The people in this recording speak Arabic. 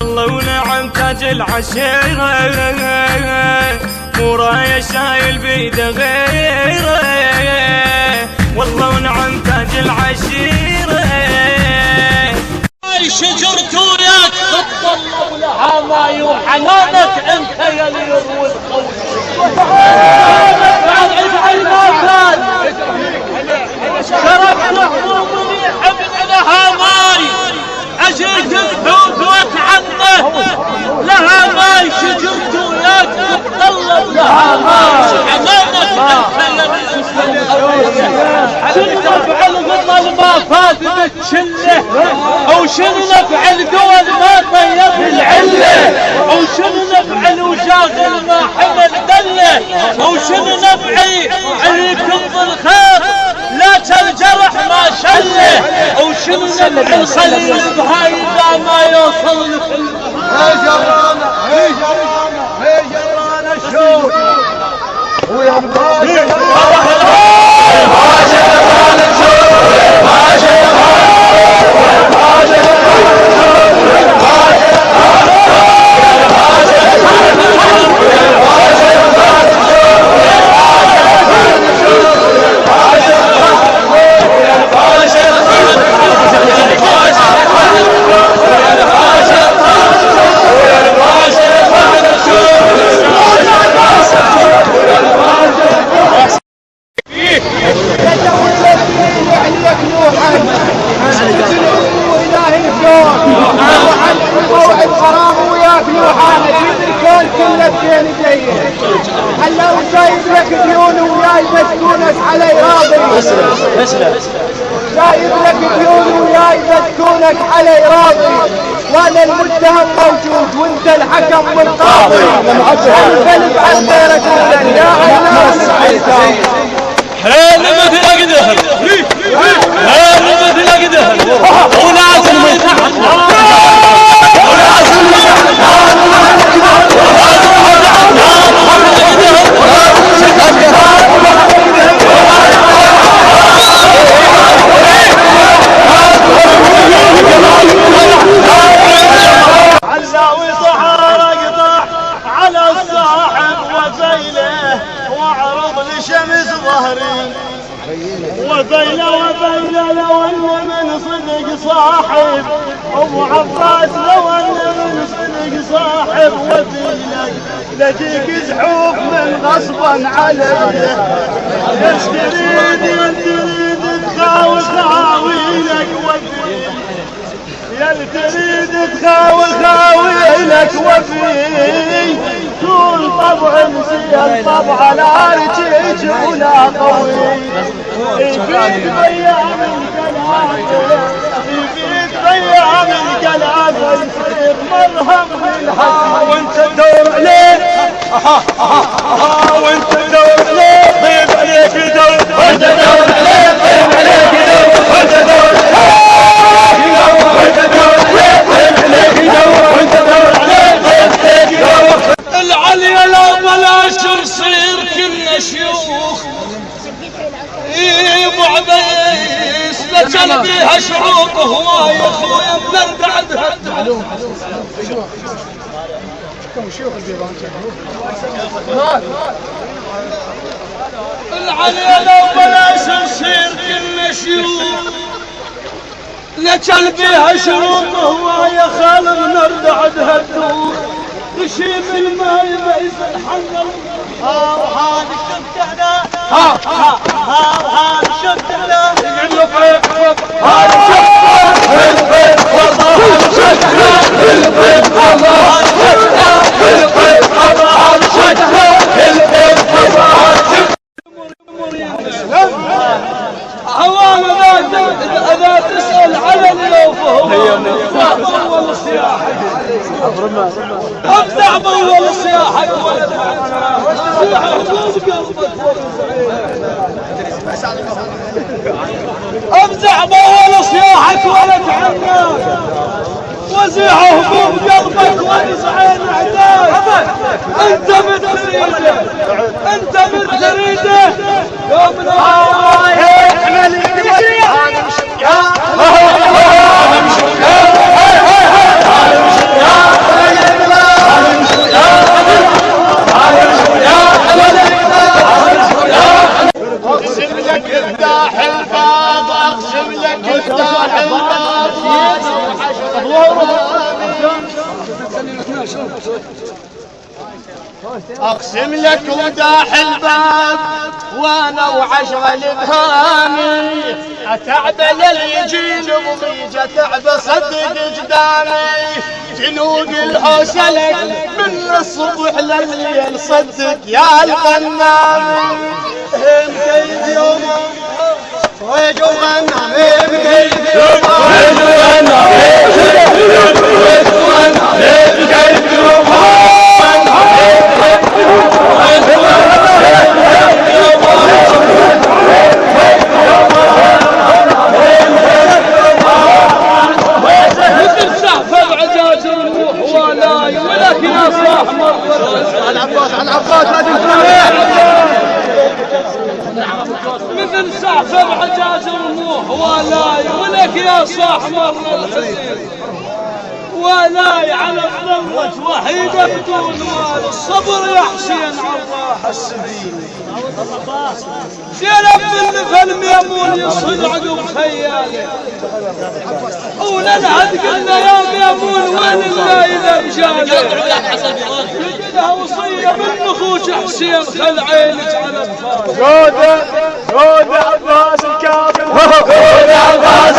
الله ونعم تاج العشيرة، مو راية شايل بيده غيره. والله ونعم تاج العشيرة. هاي شجرته وياك تطلب لها ما يوحنانك انت يا اللي يروي القول. افعل ما كان شرف محمود منيح لها ماي اجيك الحوت واتعنه لها ماي شجرته وياك تطلب لها ماي شنو نفعل قبل ما فات بالشله او شنو نفعل دول ما طيب العله او شنو نفعل وشاغل ما حمل دله او شنو نفعي عليكم بالخير لا الجرح ما شله او شنو نفعل خليل بهاي اذا ما يوصل لكل يا جرانا يا جرانا يا جرانا الشوق ويا هلا وشايف لك ديون وياي مسكونك علي راضي شايف لك ديون وياي مسكونك علي راضي وانا المتهم موجود وانت الحكم والقاضي القلب عن غيرك يا الناس حين مثل اقدر حين مثل اقدر ولازم علاوي ظهر اقطع على الصاحب وزيله واعرض لشمس ظهري وزيله لو ان من صدق صاحب ابو عباس لو ان من صدق صاحب وزيلك لجيك زحوف من غصبا عليه ايش تريد تخاوي خاويلك وزيلك يا تريد تخاوي لك وفي طول طبع مسير طبع لا رجيج ولا قوي يفيد بيام الكلام يفيد بيام الكلام يصير مرهم للحق وانت تدور عليه وانت تدور عليه طيب عليك يدور وانت تدور عليه طيب عليك يدور وانت تدور عليه العليا لو بلاش نصير كنا شيوخ ابو عبيس لجل بيها شروط هواي يا اخويا من بعدها العليا لو بلاش نصير كنا شيوخ لجل بيها شروط هواي خالق نرد عدها الدوخ نشيب الماء بيس الحنظل وهذا شفت انا وهذا شفت انا يقول له فيك هذا شفت الفيك والله هذا شفت الفيك والله الفيك والله شفت الفيك والله عوانا اذا تسال على اليوم فهو اول السياحه ابدع باول السياحه ابدع باول صياحك ولد عناك وزيع هموم قلبك ونزعين اعداك انت من تريده انت من تريده يوم اقسم لك وداح الباب وانا وعشرة الابهامي اتعب اللي يجيني وضيجة تعب صدق قدامي جنود الحوسلك من الصبح للليل صدق يا الغنامي هم كيف يوم ويجو غنامي بكيف يوم ويجو غنامي بكيف يوم مثل سعفر عجاز الروح ولاي ولك يا صاح مر الحزين ولاي على الضرة وحيدة بدون مال الصبر يا حسين عالراح السبيل زينب من فالميمون يصد عقب خيالي ولنهد قلنا يا ميمون وين الليلة بجالي لقيتها وصية من نخوش حسين خل عينك على الفاس جودة عباس الكافر جودة عباس